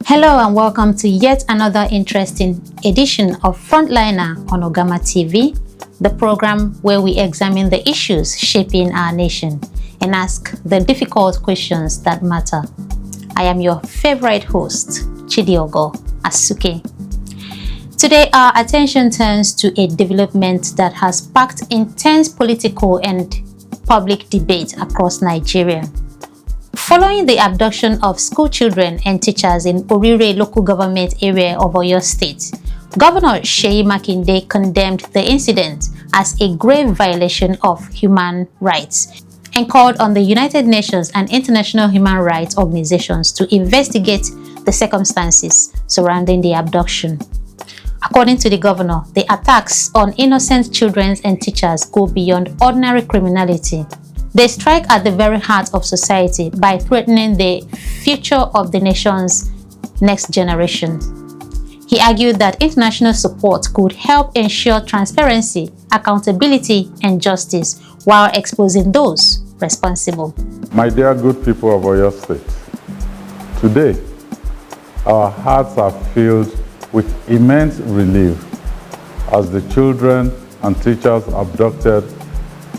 Hello and welcome to yet another interesting edition of Frontliner on Ogama TV, the program where we examine the issues shaping our nation and ask the difficult questions that matter. I am your favorite host, Chidiogo Asuke. Today, our attention turns to a development that has sparked intense political and public debate across Nigeria. Following the abduction of school children and teachers in Orire local government area of Oyo State, Governor Makinde condemned the incident as a grave violation of human rights and called on the United Nations and international human rights organizations to investigate the circumstances surrounding the abduction. According to the governor, the attacks on innocent children and teachers go beyond ordinary criminality. They strike at the very heart of society by threatening the future of the nation's next generation. He argued that international support could help ensure transparency, accountability, and justice while exposing those responsible. My dear good people of Oyo State, today our hearts are filled with immense relief as the children and teachers abducted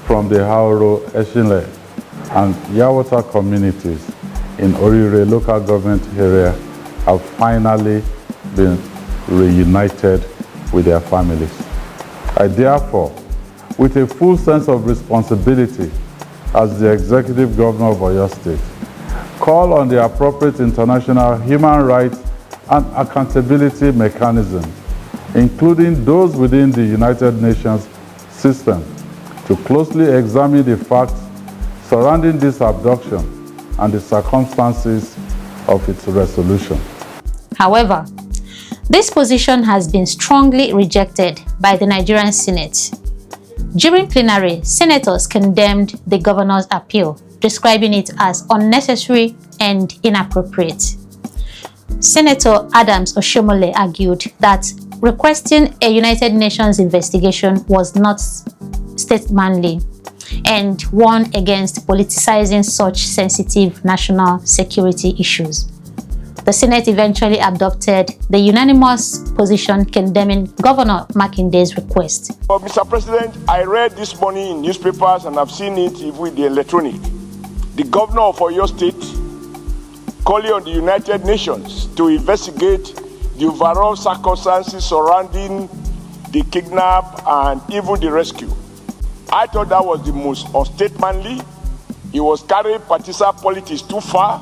from the Hauro, Eshinle, and Yawata communities in Orire local government area have finally been reunited with their families. I therefore, with a full sense of responsibility as the Executive Governor of Oyo State, call on the appropriate international human rights and accountability mechanisms, including those within the United Nations system, to closely examine the facts surrounding this abduction and the circumstances of its resolution. However, this position has been strongly rejected by the Nigerian Senate. During plenary, senators condemned the governor's appeal, describing it as unnecessary and inappropriate. Senator Adams Oshomole argued that requesting a United Nations investigation was not statesmanly and warned against politicizing such sensitive national security issues. The Senate eventually adopted the unanimous position condemning Governor Makinde's request. Well, Mr. President, I read this morning in newspapers and I've seen it with the electronic. The governor of Oyo State calling on the United Nations to investigate the overall circumstances surrounding the kidnap and even the rescue. I thought that was the most unstatesmanly. He was carrying partisan politics too far,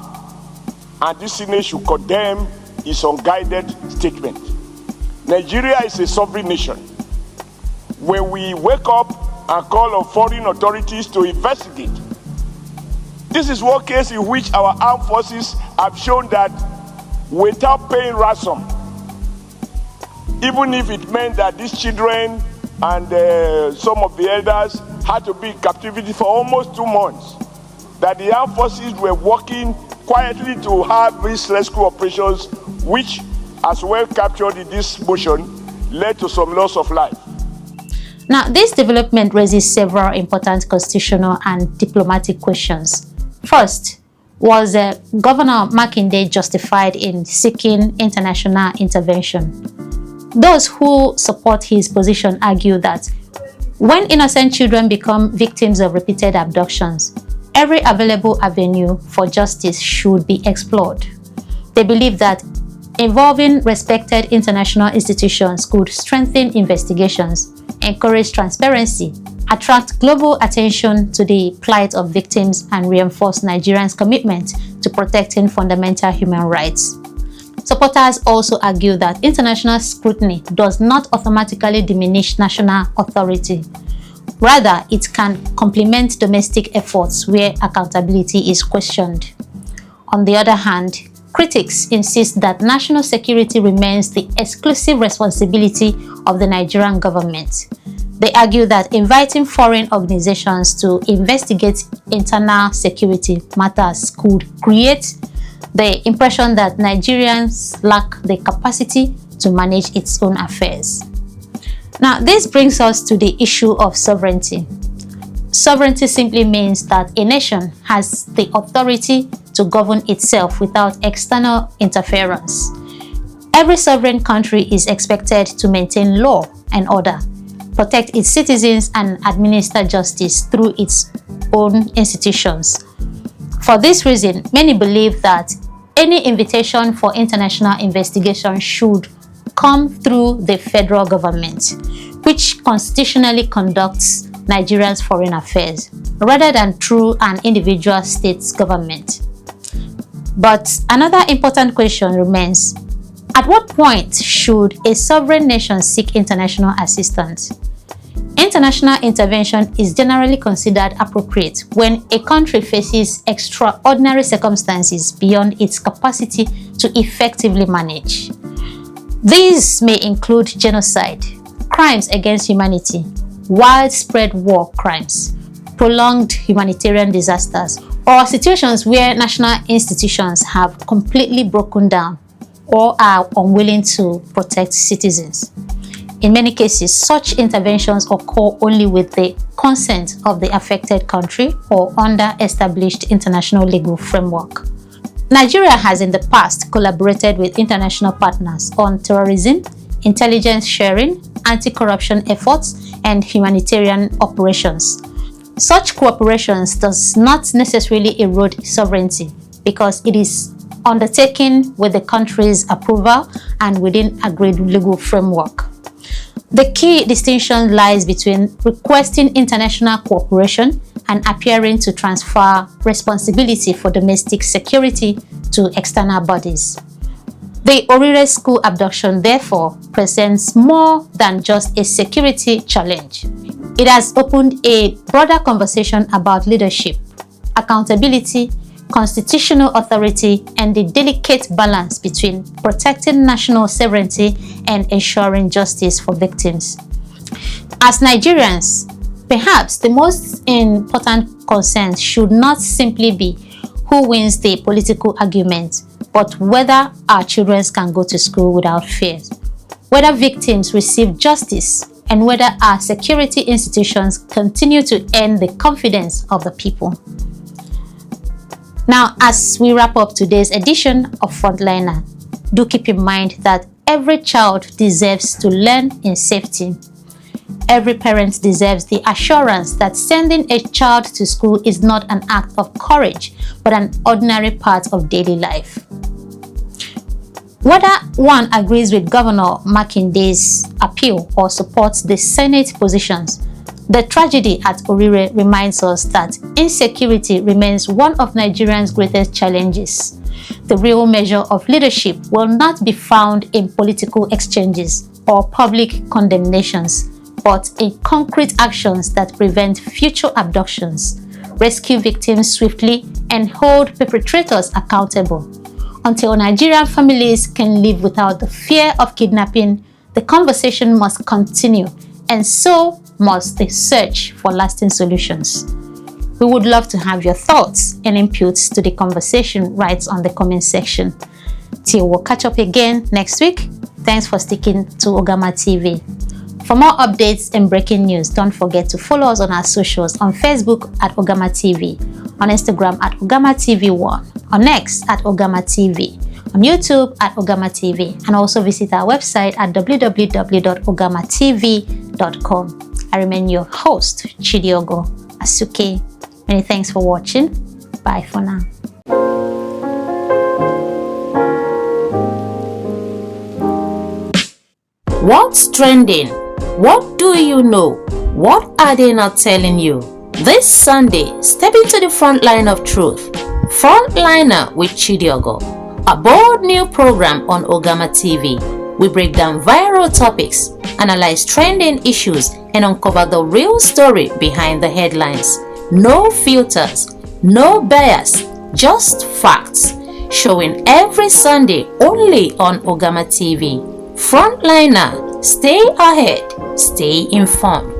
and this Senate should condemn his unguided statement. Nigeria is a sovereign nation. When we wake up and call on foreign authorities to investigate, this is one case in which our armed forces have shown that without paying ransom, even if it meant that these children and some of the elders had to be in captivity for almost 2 months, that the armed forces were working quietly to have these rescue operations, which, as well captured in this motion, led to some loss of life. Now, this development raises several important constitutional and diplomatic questions. First, was Governor Makinde justified in seeking international intervention? Those who support his position argue that when innocent children become victims of repeated abductions, every available avenue for justice should be explored. They believe that involving respected international institutions could strengthen investigations, encourage transparency, attract global attention to the plight of victims, and reinforce Nigerians' commitment to protecting fundamental human rights. Supporters also argue that international scrutiny does not automatically diminish national authority. Rather, it can complement domestic efforts where accountability is questioned. On the other hand, critics insist that national security remains the exclusive responsibility of the Nigerian government. They argue that inviting foreign organizations to investigate internal security matters could create the impression that Nigerians lack the capacity to manage its own affairs. Now, this brings us to the issue of sovereignty. Sovereignty simply means that a nation has the authority to govern itself without external interference. Every sovereign country is expected to maintain law and order, protect its citizens, and administer justice through its own institutions. For this reason, many believe that any invitation for international investigation should come through the federal government, which constitutionally conducts Nigeria's foreign affairs, rather than through an individual state's government. But another important question remains: at what point should a sovereign nation seek international assistance? International intervention is generally considered appropriate when a country faces extraordinary circumstances beyond its capacity to effectively manage. These may include genocide, crimes against humanity, widespread war crimes, prolonged humanitarian disasters, or situations where national institutions have completely broken down or are unwilling to protect citizens. In many cases, such interventions occur only with the consent of the affected country or under established international legal framework. Nigeria has in the past collaborated with international partners on terrorism, intelligence sharing, anti-corruption efforts, and humanitarian operations. Such cooperation does not necessarily erode sovereignty because it is undertaken with the country's approval and within agreed legal framework. The key distinction lies between requesting international cooperation and appearing to transfer responsibility for domestic security to external bodies. The Orire school abduction, therefore, presents more than just a security challenge. It has opened a broader conversation about leadership, accountability, constitutional authority, and the delicate balance between protecting national sovereignty and ensuring justice for victims. As Nigerians, perhaps the most important concern should not simply be who wins the political argument, but whether our children can go to school without fear, whether victims receive justice, and whether our security institutions continue to earn the confidence of the people. Now, as we wrap up today's edition of Frontliner, do keep in mind that every child deserves to learn in safety. Every parent deserves the assurance that sending a child to school is not an act of courage, but an ordinary part of daily life. Whether one agrees with Governor Makinde's appeal or supports the Senate positions, the tragedy at Orire reminds us that insecurity remains one of Nigerians' greatest challenges. The real measure of leadership will not be found in political exchanges or public condemnations, but in concrete actions that prevent future abductions, rescue victims swiftly, and hold perpetrators accountable. Until Nigerian families can live without the fear of kidnapping, the conversation must continue, and so must the search for lasting solutions. We would love to have your thoughts and inputs to the conversation right on the comment section. Till we'll catch up again next week, thanks for sticking to Ogama TV. For more updates and breaking news, don't forget to follow us on our socials on Facebook at Ogama TV, on Instagram at Ogama TV1, on X at Ogama TV, on YouTube at Ogama TV, and also visit our website at www.ogamatv.com. I remain your host, Chidiogo Asuke. Many thanks for watching. Bye for now. What's trending? What do you know? What are they not telling you? This Sunday, step into the front line of truth. Frontliner with Chidiogo, a bold new program on Ogama TV. We break down viral topics, analyze trending issues, and uncover the real story behind the headlines. No filters, no bias, just facts. Showing every Sunday only on Ogama TV. Frontliner, stay ahead, stay informed.